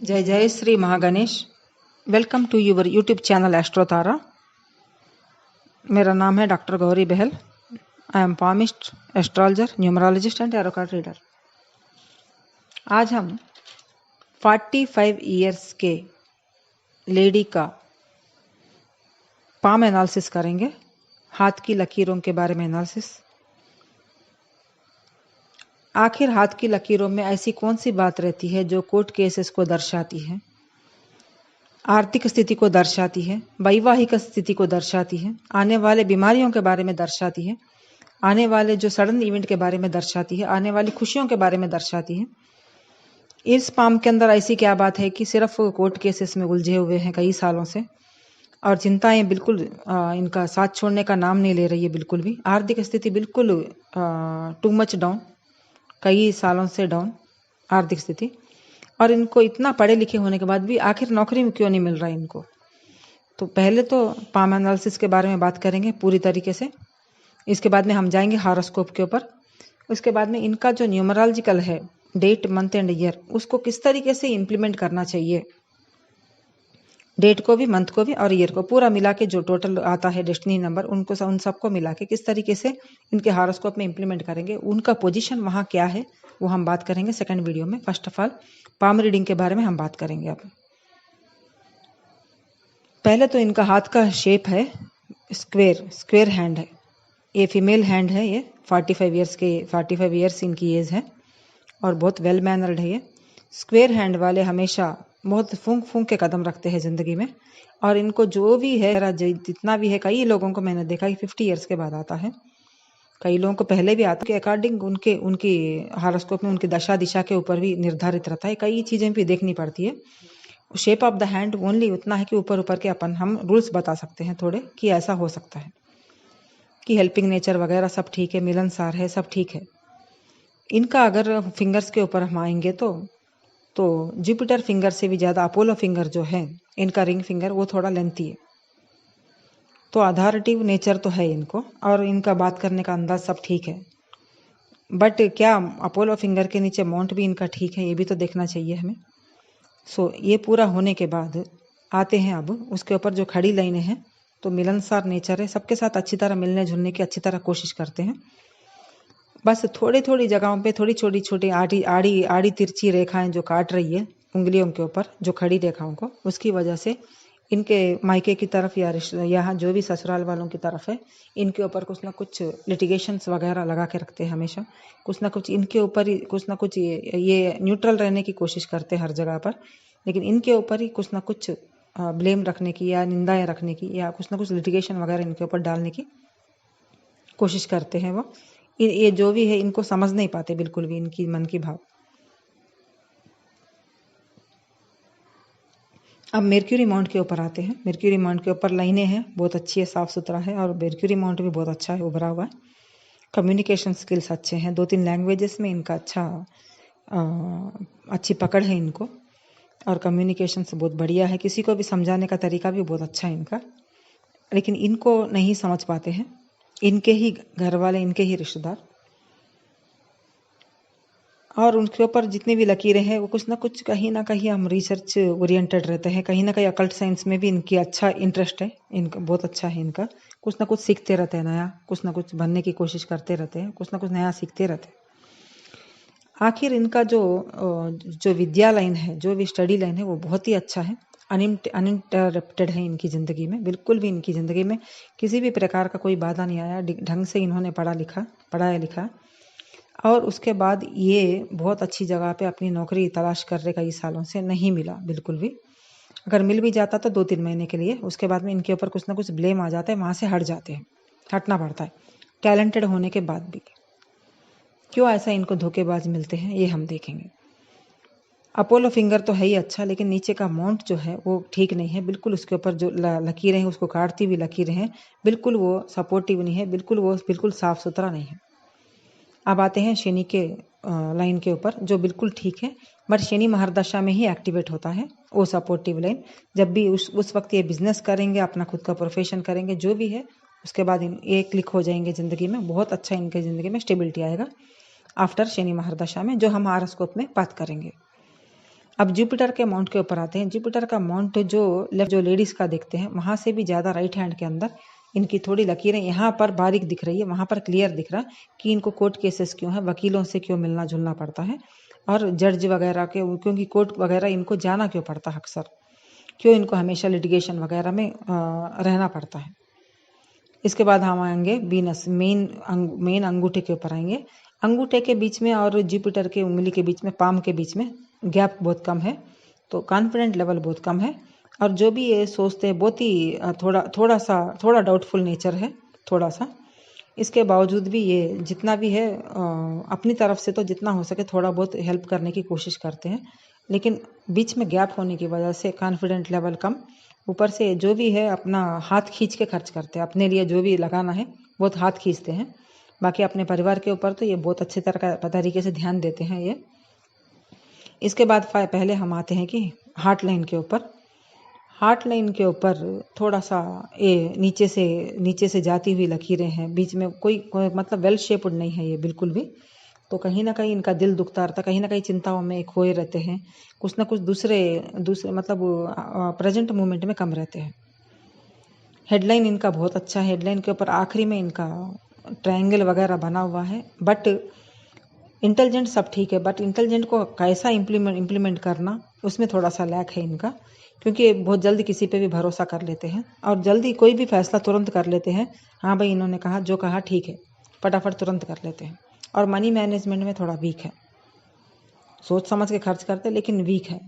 जय जय Shri Mahaganesh. Welcome to your YouTube channel Astro Tara. मेरा नाम है doctor Gauri Bahl. I am palmist, astrologer, numerologist and tarot card reader. आज हम 45 इयर्स के लेडी का पाम एनालिसिस करेंगे। हाथ की लकीरों के बारे में एनालिसिस। आखिर हाथ की लकीरों में ऐसी कौन सी बात रहती है जो कोर्ट केसेस को दर्शाती है, आर्थिक स्थिति को दर्शाती है, वैवाहिक स्थिति को दर्शाती है, आने वाले बीमारियों के बारे में दर्शाती है, आने वाले जो सडन इवेंट के बारे में दर्शाती है, आने वाली खुशियों के बारे में दर्शाती है। इस पाम के अंदर ऐसी क्या बात है कि सिर्फ कोर्ट केसेस में उलझे हुए हैं कई सालों से, और चिंताएं बिल्कुल इनका साथ छोड़ने का नाम नहीं ले रही है बिल्कुल भी। आर्थिक स्थिति बिल्कुल टू मच डाउन, कई सालों से डाउन आर्थिक स्थिति। और इनको इतना पढ़े लिखे होने के बाद भी आखिर नौकरी में क्यों नहीं मिल रहा है इनको। तो पहले तो पाम एनालिसिस के बारे में बात करेंगे पूरी तरीके से। इसके बाद में हम जाएंगे हॉरोस्कोप के ऊपर। उसके बाद में इनका जो न्यूमरोलॉजिकल है, डेट, मंथ एंड ईयर, उसको किस तरीके से इम्प्लीमेंट करना चाहिए। डेट को भी, मंथ को भी और ईयर को पूरा मिला के जो टोटल आता है डेस्टिनी नंबर, उनको उन सबको मिला के किस तरीके से इनके हॉरोस्कोप में इम्प्लीमेंट करेंगे, उनका पोजीशन वहाँ क्या है, वो हम बात करेंगे सेकंड वीडियो में। First of all palm reading के बारे में हम बात करेंगे। अब पहले तो इनका हाथ का शेप है स्क्वेयर हैंड है। ये फीमेल हैंड है। ये 45 ईयर्स इनकी एज है और बहुत वेल मैनर्ड है। ये स्क्वेयर हैंड वाले हमेशा बहुत फूंक फूंक के कदम रखते हैं ज़िंदगी में। और इनको जो भी है, जितना भी है, कई लोगों को मैंने देखा कि 50 ईयर्स के बाद आता है, कई लोगों को पहले भी आता है। अकॉर्डिंग उनकी हॉरोस्कोप में उनकी दशा दिशा के ऊपर भी निर्धारित रहता है। कई चीज़ें भी देखनी पड़ती है। Shape of the hand only उतना है कि ऊपर ऊपर के हम रूल्स बता सकते हैं थोड़े कि ऐसा हो सकता है, कि हेल्पिंग नेचर वगैरह सब ठीक है, मिलनसार है, सब ठीक है। इनका अगर फिंगर्स के ऊपर हम आएंगे तो जुपिटर फिंगर से भी ज़्यादा अपोलो फिंगर जो है, इनका रिंग फिंगर, वो थोड़ा लेंथी है। तो अथॉरिटिव नेचर तो है इनको, और इनका बात करने का अंदाज सब ठीक है। बट क्या अपोलो फिंगर के नीचे माउंट भी इनका ठीक है, ये भी तो देखना चाहिए हमें। ये पूरा होने के बाद आते हैं अब उसके ऊपर जो खड़ी लाइनें हैं। तो मिलनसार नेचर है, सबके साथ अच्छी तरह मिलने जुलने की अच्छी तरह कोशिश करते हैं। बस थोड़ी थोड़ी जगहों पे थोड़ी छोटी छोटी आड़ी तिरछी रेखाएं जो काट रही है उंगलियों के ऊपर, जो खड़ी रेखाओं को, उसकी वजह से इनके मायके की तरफ या यहाँ जो भी ससुराल वालों की तरफ है, इनके ऊपर कुछ ना कुछ लिटिगेशंस वगैरह लगा के रखते हैं हमेशा। कुछ ना कुछ इनके ऊपर ही कुछ ना कुछ ये न्यूट्रल रहने की कोशिश करते हैं हर जगह पर, लेकिन इनके ऊपर ही कुछ ना कुछ ब्लेम रखने की या निंदाएं रखने की या कुछ ना कुछ लिटिगेशन वगैरह इनके ऊपर डालने की कोशिश करते हैं वो। ये जो भी है इनको समझ नहीं पाते बिल्कुल भी इनकी मन की भाव। अब मेर्क्यूरी माउंट के ऊपर आते हैं। मेर्क्यूरी माउंट के ऊपर लाइनें हैं, बहुत अच्छी है, साफ सुथरा है, और मेर्क्यूरी माउंट भी बहुत अच्छा है, उभरा हुआ है। कम्युनिकेशन स्किल्स अच्छे हैं, 2-3 लैंग्वेजेस में इनका अच्छी पकड़ है इनको, और कम्युनिकेशन से बहुत बढ़िया है। किसी को भी समझाने का तरीका भी बहुत अच्छा है इनका, लेकिन इनको नहीं समझ पाते हैं इनके ही घर वाले, इनके ही रिश्तेदार। और उनके ऊपर जितनी भी लकीरें हैं वो कुछ ना कुछ, कहीं ना कहीं हम रिसर्च ओरिएंटेड रहते हैं, कहीं ना कहीं अकल्ट साइंस में भी इनकी अच्छा इंटरेस्ट है, इनका बहुत अच्छा है इनका। कुछ ना कुछ सीखते रहते हैं नया, कुछ ना कुछ बनने की कोशिश करते रहते हैं, कुछ ना कुछ नया सीखते रहते हैं। आखिर इनका जो विद्या लाइन है, जो भी स्टडी लाइन है, वो बहुत ही अच्छा है, अनइंटरप्टेड है इनकी ज़िंदगी में। बिल्कुल भी इनकी ज़िंदगी में किसी भी प्रकार का कोई बाधा नहीं आया। ढंग से इन्होंने पढ़ाया लिखा, और उसके बाद ये बहुत अच्छी जगह पे अपनी नौकरी तलाश कर रहे, कई सालों से नहीं मिला बिल्कुल भी। अगर मिल भी जाता तो 2-3 महीने के लिए, उसके बाद में इनके ऊपर कुछ ना कुछ ब्लेम आ जाता है, वहाँ से हटना पड़ता है टैलेंटेड होने के बाद भी। क्यों ऐसा इनको धोखेबाज मिलते हैं, ये हम देखेंगे। अपोलो फिंगर तो है ही अच्छा, लेकिन नीचे का माउंट जो है वो ठीक नहीं है बिल्कुल। उसके ऊपर जो लकीरें हैं, उसको काटती हुई लकीरें हैं, बिल्कुल वो सपोर्टिव नहीं है, बिल्कुल साफ सुथरा नहीं है। अब आते हैं शनि के लाइन के ऊपर, जो बिल्कुल ठीक है, बट शनि महारदशा में ही एक्टिवेट होता है वो सपोर्टिव लाइन। जब भी उस वक्त ये बिजनेस करेंगे, अपना खुद का प्रोफेशन करेंगे, जो भी है, उसके बाद ये क्लिक हो जाएंगे ज़िंदगी में। बहुत अच्छा इनके ज़िंदगी में स्टेबिलिटी आएगा आफ्टर शनि महारदशा में, जो हम हॉरोस्कोप में बात करेंगे। अब जुपिटर के माउंट के ऊपर आते हैं। जुपिटर का माउंट जो लेडीज का देखते हैं वहां से भी ज्यादा राइट हैंड के अंदर इनकी थोड़ी लकीरें यहाँ पर बारीक दिख रही है, वहां पर क्लियर दिख रहा है कि इनको कोर्ट केसेस क्यों है, वकीलों से क्यों मिलना जुलना पड़ता है और जज वगैरह के, क्योंकि कोर्ट वगैरह इनको जाना क्यों पड़ता है अक्सर, क्यों इनको हमेशा लिटिगेशन वगैरह में रहना पड़ता है। इसके बाद हम आएंगे वीनस, मेन अंगूठे के ऊपर आएंगे। अंगूठे के बीच में और जुपिटर के उंगली के बीच में, पाम के बीच में गैप बहुत कम है, तो कॉन्फिडेंट लेवल बहुत कम है और जो भी ये सोचते हैं बहुत ही थोड़ा डाउटफुल नेचर है थोड़ा सा। इसके बावजूद भी ये जितना भी है अपनी तरफ से तो जितना हो सके थोड़ा बहुत हेल्प करने की कोशिश करते हैं, लेकिन बीच में गैप होने की वजह से कॉन्फिडेंट लेवल कम, ऊपर से जो भी है अपना हाथ खींच के खर्च करते हैं, अपने लिए जो भी लगाना है बहुत हाथ खींचते हैं। बाकी अपने परिवार के ऊपर तो ये बहुत अच्छे तरीके से ध्यान देते हैं ये। इसके बाद पहले हम आते हैं कि हार्ट लाइन के ऊपर। हार्ट लाइन के ऊपर थोड़ा सा ये नीचे से जाती हुई लकीरें हैं, बीच में कोई मतलब वेल शेप्ड नहीं है ये बिल्कुल भी, तो कहीं ना कहीं इनका दिल दुखता रहता, कहीं ना कहीं चिंताओं में खोए रहते हैं, कुछ ना कुछ दूसरे मतलब प्रेजेंट मोमेंट में कम रहते हैं। हेडलाइन इनका बहुत अच्छा है, हेडलाइन के ऊपर आखिरी में इनका ट्रायंगल वगैरह बना हुआ है, बट इंटेलिजेंट सब ठीक है, बट इंटेलिजेंट को कैसा इम्प्लीमेंट करना उसमें थोड़ा सा लैक है इनका, क्योंकि बहुत जल्दी किसी पे भी भरोसा कर लेते हैं और जल्दी कोई भी फैसला तुरंत कर लेते हैं। हाँ भाई इन्होंने कहा, जो कहा ठीक है, फटाफट तुरंत कर लेते हैं। और मनी मैनेजमेंट में थोड़ा वीक है, सोच समझ के खर्च करते लेकिन वीक है।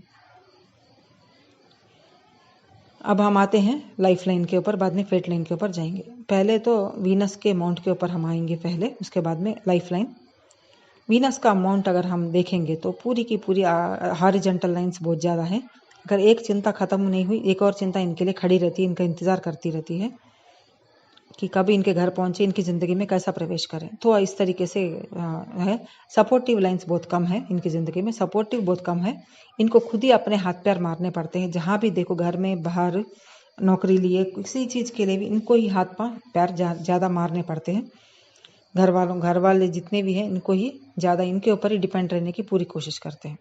अब हम आते हैं लाइफ लाइन के ऊपर, बाद में फेट लाइन के ऊपर जाएंगे। पहले तो वीनस के माउंट के ऊपर हम आएंगे पहले, उसके बाद में लाइफ लाइन। वीनस का माउंट अगर हम देखेंगे तो पूरी की पूरी हॉरिजॉन्टल लाइंस बहुत ज़्यादा है। अगर एक चिंता खत्म नहीं हुई, एक और चिंता इनके लिए खड़ी रहती है, इनका इंतजार करती रहती है कि कभी इनके घर पहुंचे, इनकी ज़िंदगी में कैसा प्रवेश करें। तो इस तरीके से है। सपोर्टिव लाइंस बहुत कम है इनकी ज़िंदगी में, सपोर्टिव बहुत कम है। इनको खुद ही अपने हाथ पैर मारने पड़ते हैं, जहाँ भी देखो, घर में, बाहर, नौकरी लिए, किसी चीज़ के लिए भी इनको ही हाथ पैर ज़्यादा मारने पड़ते हैं। घर वाले जितने भी हैं इनको ही ज़्यादा, इनके ऊपर ही डिपेंड रहने की पूरी कोशिश करते हैं।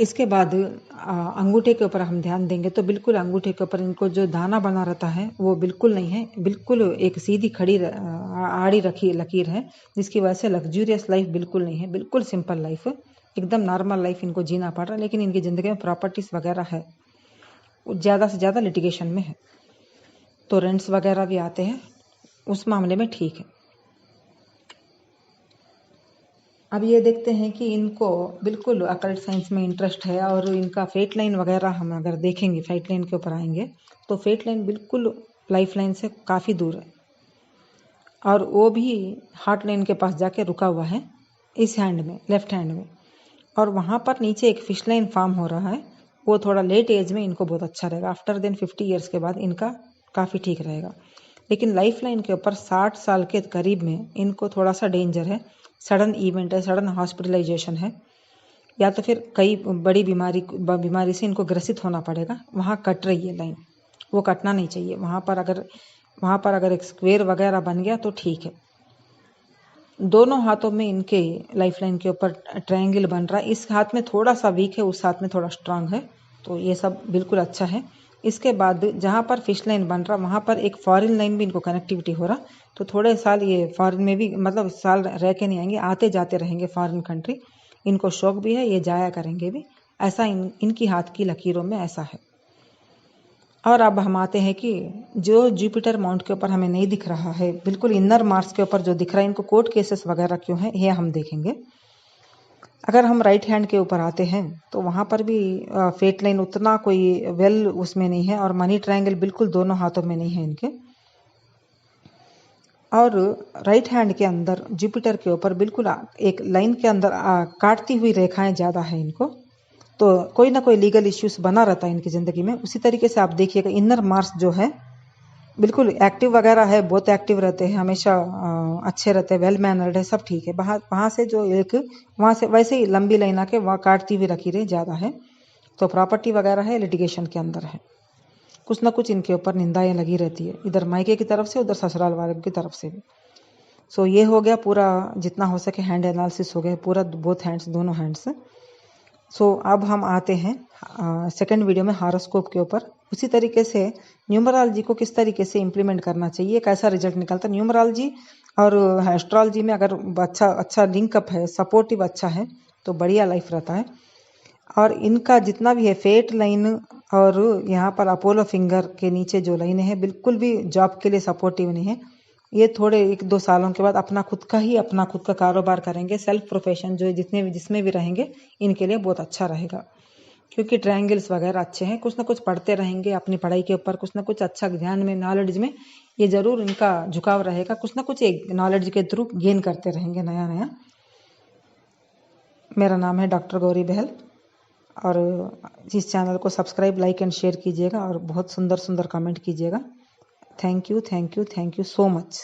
इसके बाद अंगूठे के ऊपर हम ध्यान देंगे तो बिल्कुल अंगूठे के ऊपर इनको जो दाना बना रहता है वो बिल्कुल नहीं है, बिल्कुल एक सीधी खड़ी आड़ी रखी लकीर है, जिसकी वजह से लग्जूरियस लाइफ बिल्कुल नहीं है, बिल्कुल सिंपल लाइफ, एकदम नॉर्मल लाइफ इनको जीना पड़ रहा है। लेकिन इनकी ज़िंदगी में प्रॉपर्टीज़ वगैरह है, ज़्यादा से ज़्यादा लिटिगेशन में है, तो रेंट्स वगैरह भी आते हैं, उस मामले में ठीक है। अब ये देखते हैं कि इनको बिल्कुल अकल्ट साइंस में इंटरेस्ट है और इनका फेट लाइन वगैरह हम अगर देखेंगे, फेट लाइन के ऊपर आएंगे तो फेट लाइन बिल्कुल लाइफ लाइन से काफ़ी दूर है और वो भी हार्ट लाइन के पास जाके रुका हुआ है इस हैंड में, लेफ्ट हैंड में, और वहाँ पर नीचे एक फिश लाइन फॉर्म हो रहा है। वो थोड़ा लेट एज में इनको बहुत अच्छा रहेगा, आफ्टर देन 50 ईयर्स के बाद इनका काफ़ी ठीक रहेगा। लेकिन लाइफ लाइन के ऊपर 60 साल के करीब में इनको थोड़ा सा डेंजर है, सडन इवेंट है, सडन हॉस्पिटलाइजेशन है, या तो फिर कई बड़ी बीमारी से इनको ग्रसित होना पड़ेगा। वहाँ कट रही है लाइन, वो कटना नहीं चाहिए। वहाँ पर अगर एक स्क्वेयर वगैरह बन गया तो ठीक है। दोनों हाथों में इनके लाइफ लाइन के ऊपर ट्रायंगल बन रहा है, इस हाथ में थोड़ा सा वीक है, उस हाथ में थोड़ा स्ट्रांग है, तो ये सब बिल्कुल अच्छा है। इसके बाद जहाँ पर फिश लाइन बन रहा वहाँ पर एक फॉरेन लाइन भी इनको कनेक्टिविटी हो रहा, तो थोड़े साल ये फॉरेन में भी, मतलब साल रह के नहीं आएंगे, आते जाते रहेंगे फॉरेन कंट्री, इनको शौक भी है, ये जाया करेंगे भी, ऐसा इनकी हाथ की लकीरों में ऐसा है। और अब हम आते हैं कि जो जुपिटर माउंट के ऊपर हमें नहीं दिख रहा है, बिल्कुल इनर मार्स के ऊपर जो दिख रहा है, इनको कोर्ट केसेस वगैरह क्यों है ये हम देखेंगे। अगर हम राइट हैंड के ऊपर आते हैं तो वहाँ पर भी फेट लाइन उतना कोई वेल उसमें नहीं है, और मनी ट्रायंगल बिल्कुल दोनों हाथों में नहीं है इनके। और राइट हैंड के अंदर जुपिटर के ऊपर बिल्कुल एक लाइन के अंदर काटती हुई रेखाएं ज़्यादा है इनको, तो कोई ना कोई लीगल इश्यूज बना रहता है इनकी ज़िंदगी में। उसी तरीके से आप देखिएगा इनर मार्स जो है बिल्कुल एक्टिव वगैरह है, बहुत एक्टिव रहते हैं हमेशा, अच्छे रहते हैं, वेल मैनर्ड है, सब ठीक है। वहाँ से जो एक वहाँ से वैसे ही लंबी लाइन आके वहाँ काटती हुई लकीरें ज़्यादा है, तो प्रॉपर्टी वगैरह है, लिटिगेशन के अंदर है, कुछ ना कुछ इनके ऊपर निंदाएं लगी रहती है, इधर मायके की तरफ से, उधर ससुराल वालों की तरफ से भी। सो ये हो गया पूरा, जितना हो सके हैंड एनालिसिस हो गया पूरा, बोथ हैंड्स, दोनों हैंड्स। सो अब हम आते हैं सेकंड वीडियो में हॉरोस्कोप के ऊपर। उसी तरीके से न्यूमरोलॉजी को किस तरीके से इम्प्लीमेंट करना चाहिए, कैसा रिजल्ट निकलता है। न्यूमरोलॉजी और एस्ट्रोलॉजी में अगर अच्छा लिंकअप है, सपोर्टिव अच्छा है, तो बढ़िया लाइफ रहता है। और इनका जितना भी है फेट लाइन और यहाँ पर अपोलो फिंगर के नीचे जो लाइनें हैं, बिल्कुल भी जॉब के लिए सपोर्टिव नहीं है। ये थोड़े 1-2 सालों के बाद अपना खुद का कारोबार करेंगे। सेल्फ प्रोफेशन जो जिसमें भी रहेंगे, इनके लिए बहुत अच्छा रहेगा, क्योंकि ट्रायंगल्स वगैरह अच्छे हैं। कुछ ना कुछ पढ़ते रहेंगे अपनी पढ़ाई के ऊपर, कुछ ना कुछ अच्छा ध्यान में, नॉलेज में ये जरूर इनका झुकाव रहेगा। कुछ ना कुछ एक नॉलेज के थ्रू गेन करते रहेंगे नया। मेरा नाम है डॉक्टर गौरी बहल, और इस चैनल को सब्सक्राइब, लाइक एंड शेयर कीजिएगा और बहुत सुंदर कमेंट कीजिएगा। Thank you so much.